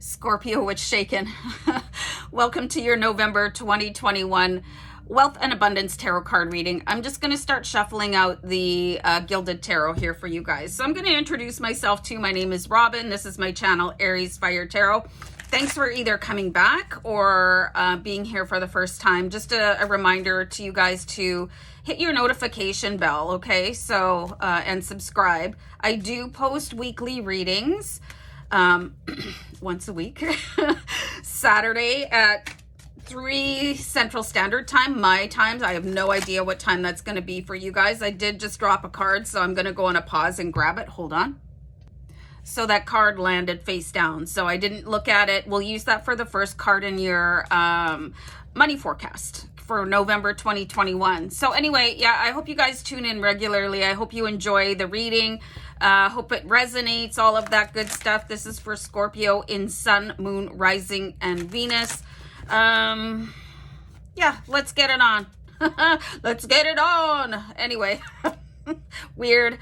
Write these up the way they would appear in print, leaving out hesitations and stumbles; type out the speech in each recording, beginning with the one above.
Scorpio with Shaken. Welcome to your November 2021 Wealth and Abundance Tarot card reading. I'm just going to start shuffling out the Gilded Tarot here for you guys. So I'm going to introduce myself too. My name is Robin. This is my channel, Aries Fire Tarot. Thanks for either coming back or being here for the first time. Just a reminder to you guys to hit your notification bell, okay? So, and subscribe. I do post weekly readings. Once a week, Saturday at 3 Central Standard Time, my times. I have no idea what time that's going to be for you guys. I did just drop a card, so I'm going to go on a pause and grab it. Hold on. So that card landed face down, so I didn't look at it. We'll use that for the first card in your money forecast for November 2021. So anyway, yeah, I hope you guys tune in regularly. I hope you enjoy the reading. Hope it resonates, all of that good stuff. This is for Scorpio in Sun, Moon, Rising, and Venus. Yeah, let's get it on. Let's get it on. Anyway, weird.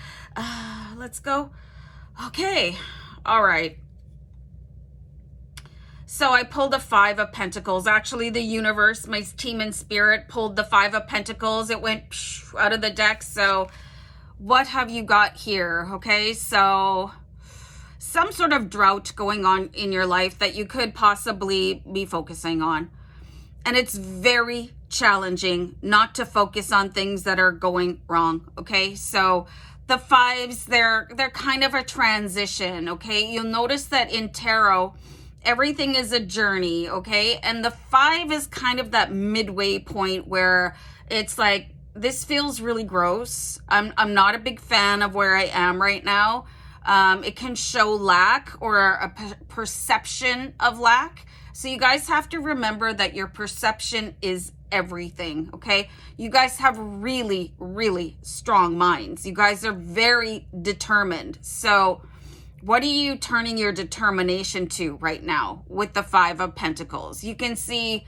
Let's go. Okay. All right. So I pulled a 5 of Pentacles. Actually, the universe, my team in spirit, pulled the 5 of Pentacles. It went out of the deck. So what have you got here? Okay, so some sort of drought going on in your life that you could possibly be focusing on. And it's very challenging not to focus on things that are going wrong. Okay, so the 5s, they're kind of a transition. Okay, you'll notice that in tarot, everything is a journey. Okay, and the 5 is kind of that midway point where it's like, this feels really gross. I'm not a big fan of where I am right now. It can show lack or a perception of lack. So you guys have to remember that your perception is everything, okay? You guys have really, really strong minds. You guys are very determined. So what are you turning your determination to right now with the 5 of Pentacles? You can see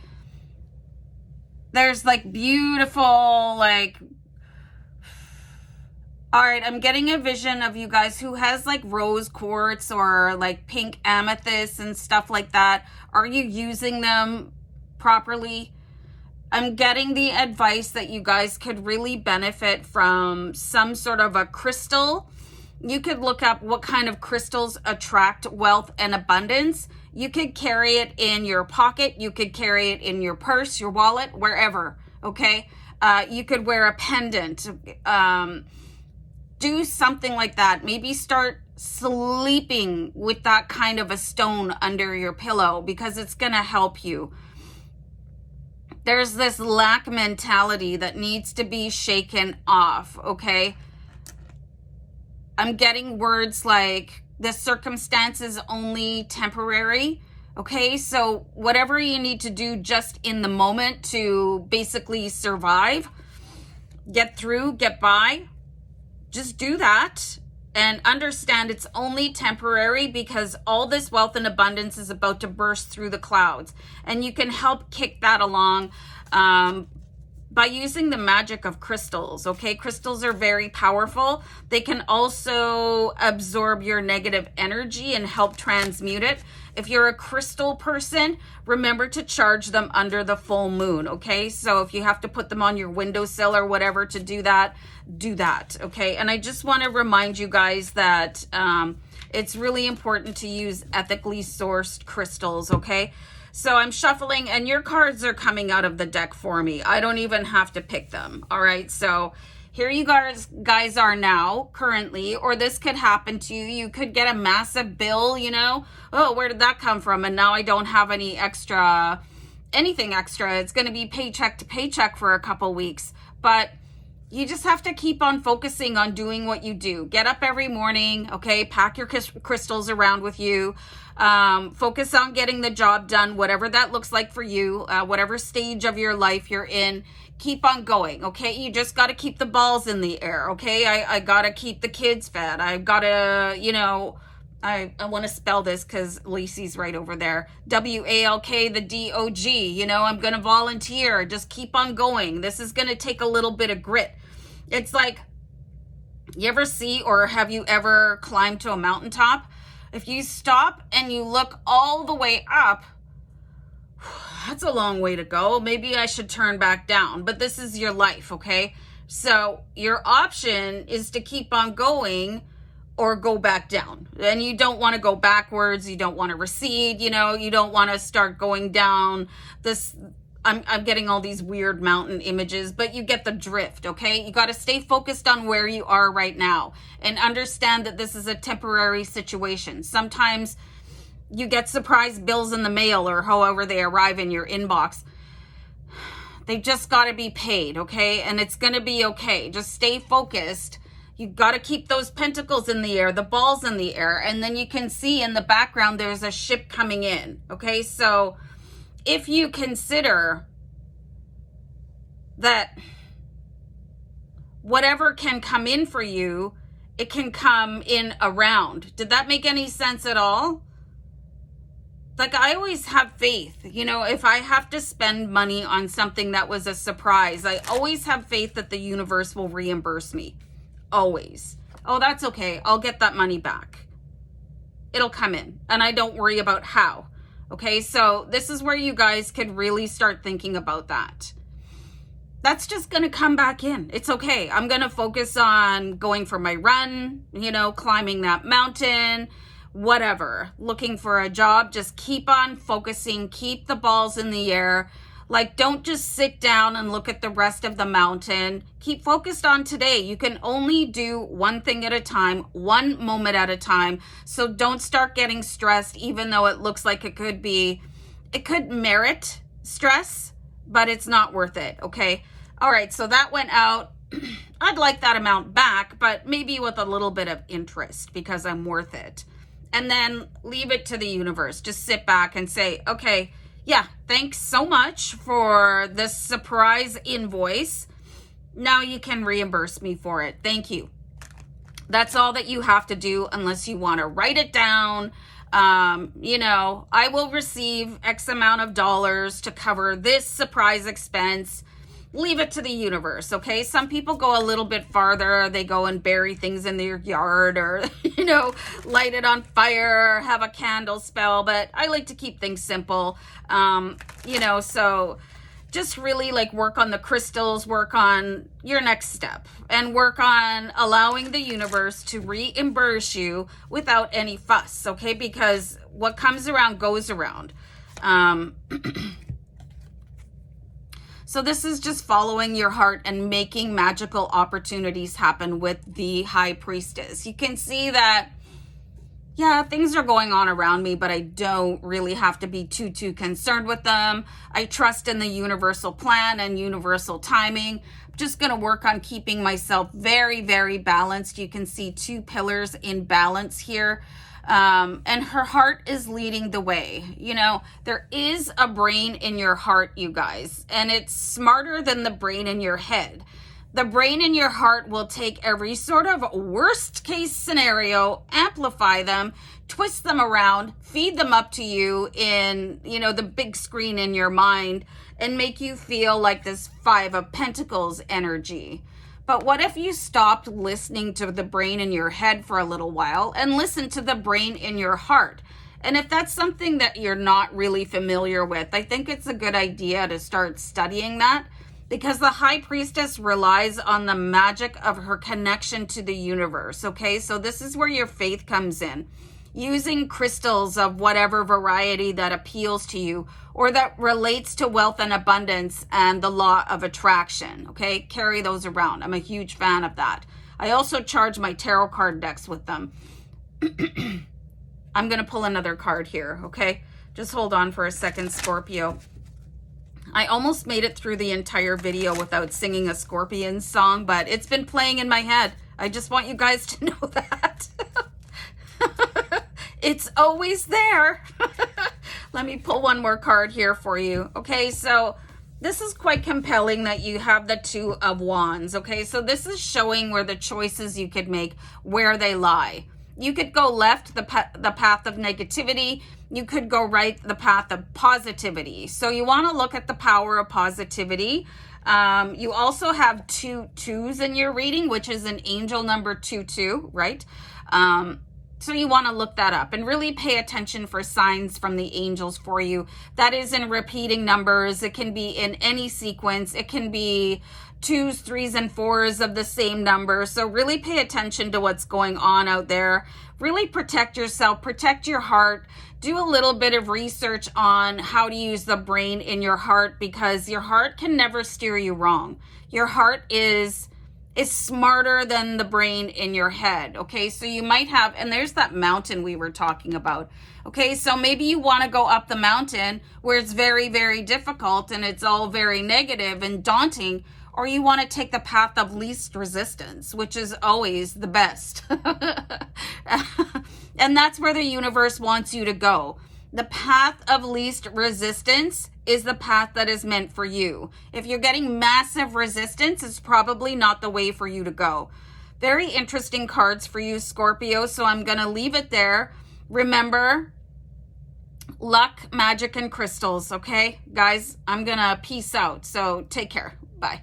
there's like beautiful, like, all right, I'm getting a vision of you guys who has like rose quartz or like pink amethyst and stuff like that. Are you using them properly? I'm getting the advice that you guys could really benefit from some sort of a crystal. You could look up what kind of crystals attract wealth and abundance. You could carry it in your pocket. You could carry it in your purse, your wallet, wherever, okay? You could wear a pendant. Do something like that. Maybe start sleeping with that kind of a stone under your pillow because it's going to help you. There's this lack mentality that needs to be shaken off, okay? I'm getting words like, the circumstance is only temporary, okay? So whatever you need to do just in the moment to basically survive, get through, get by, just do that and understand it's only temporary because all this wealth and abundance is about to burst through the clouds. And you can help kick that along by using the magic of crystals, okay? Crystals are very powerful. They can also absorb your negative energy and help transmute it. If you're a crystal person, remember to charge them under the full moon, okay? So if you have to put them on your windowsill or whatever to do that, okay? And I just want to remind you guys that it's really important to use ethically sourced crystals, okay? So I'm shuffling and your cards are coming out of the deck for me. I don't even have to pick them. All right. So here you guys are now currently, or this could happen to you. You could get a massive bill, you know, oh, where did that come from? And now I don't have anything extra. It's going to be paycheck to paycheck for a couple weeks, but you just have to keep on focusing on doing what you do. Get up every morning, okay? Pack your crystals around with you. Focus on getting the job done, whatever that looks like for you, whatever stage of your life you're in. Keep on going, okay? You just got to keep the balls in the air, okay? I got to keep the kids fed. I got to, you know, I want to spell this because Lacey's right over there. W-A-L-K, the D-O-G. You know, I'm going to volunteer. Just keep on going. This is going to take a little bit of grit. It's like, you ever see or have you ever climbed to a mountaintop If you stop and you look all the way up, that's a long way to go. Maybe I should turn back down, but this is your life, okay? So your option is to keep on going or go back down. And you don't want to go backwards. You don't want to recede, you know, you don't want to start going down this. I'm getting all these weird mountain images, but you get the drift, okay? You got to stay focused on where you are right now and understand that this is a temporary situation. Sometimes you get surprise bills in the mail or however they arrive in your inbox. They've just got to be paid, okay? And it's going to be okay. Just stay focused. You got to keep those pentacles in the air, the balls in the air, and then you can see in the background there's a ship coming in, okay? So if you consider that whatever can come in for you, it can come in around. Did that make any sense at all? Like, I always have faith, you know, if I have to spend money on something that was a surprise, I always have faith that the universe will reimburse me. Always. Oh, that's okay. I'll get that money back. It'll come in, and I don't worry about how. Okay, so this is where you guys could really start thinking about that. That's just going to come back in. It's okay. I'm going to focus on going for my run, you know, climbing that mountain, whatever, looking for a job. Just keep on focusing, keep the balls in the air. Like, don't just sit down and look at the rest of the mountain. Keep focused on today. You can only do one thing at a time, one moment at a time. So don't start getting stressed, even though it looks like it could merit stress, but it's not worth it, okay? All right, so that went out. I'd like that amount back, but maybe with a little bit of interest because I'm worth it. And then leave it to the universe. Just sit back and say, okay, yeah, thanks so much for this surprise invoice. Now you can reimburse me for it. Thank you. That's all that you have to do unless you want to write it down. You know, I will receive X amount of dollars to cover this surprise expense. Leave it to the universe, okay? Some people go a little bit farther. They go and bury things in their yard or, you know, light it on fire, have a candle spell. But I like to keep things simple, you know, so just really like work on the crystals, work on your next step, and work on allowing the universe to reimburse you without any fuss, okay? Because what comes around goes around. So this is just following your heart and making magical opportunities happen with the High Priestess. You can see that, yeah, things are going on around me, but I don't really have to be too concerned with them. I trust in the universal plan and universal timing. I'm just going to work on keeping myself very, very balanced. You can see 2 pillars in balance here. And her heart is leading the way. You know, there is a brain in your heart, you guys, and it's smarter than the brain in your head. The brain in your heart will take every sort of worst case scenario, amplify them, twist them around, feed them up to you in, you know, the big screen in your mind, and make you feel like this 5 of Pentacles energy. But what if you stopped listening to the brain in your head for a little while and listened to the brain in your heart? And if that's something that you're not really familiar with, I think it's a good idea to start studying that, because the High Priestess relies on the magic of her connection to the universe, okay? So this is where your faith comes in. Using crystals of whatever variety that appeals to you or that relates to wealth and abundance and the law of attraction, okay? Carry those around. I'm a huge fan of that. I also charge my tarot card decks with them. I'm going to pull another card here, okay? Just hold on for a second, Scorpio. I almost made it through the entire video without singing a Scorpion song, but it's been playing in my head. I just want you guys to know that. It's always there. Let me pull one more card here for you. Okay, so this is quite compelling that you have the 2 of Wands. Okay, so this is showing where the choices you could make, where they lie. You could go left, the path of negativity. You could go right, the path of positivity. So you want to look at the power of positivity. You also have 2 2s in your reading, which is an angel number 22, right? So you want to look that up and really pay attention for signs from the angels for you. That is in repeating numbers. It can be in any sequence. It can be 2s, 3s, and 4s of the same number. So really pay attention to what's going on out there. Really protect yourself, protect your heart. Do a little bit of research on how to use the brain in your heart, because your heart can never steer you wrong. Your heart is smarter than the brain in your head. Okay, so you might have, and there's that mountain we were talking about. Okay, so maybe you want to go up the mountain where it's very, very difficult and it's all very negative and daunting, or you want to take the path of least resistance, which is always the best. And that's where the universe wants you to go. The path of least resistance is the path that is meant for you. If you're getting massive resistance, it's probably not the way for you to go. Very interesting cards for you, Scorpio. So I'm going to leave it there. Remember, luck, magic, and crystals. Okay, guys, I'm going to peace out. So take care. Bye.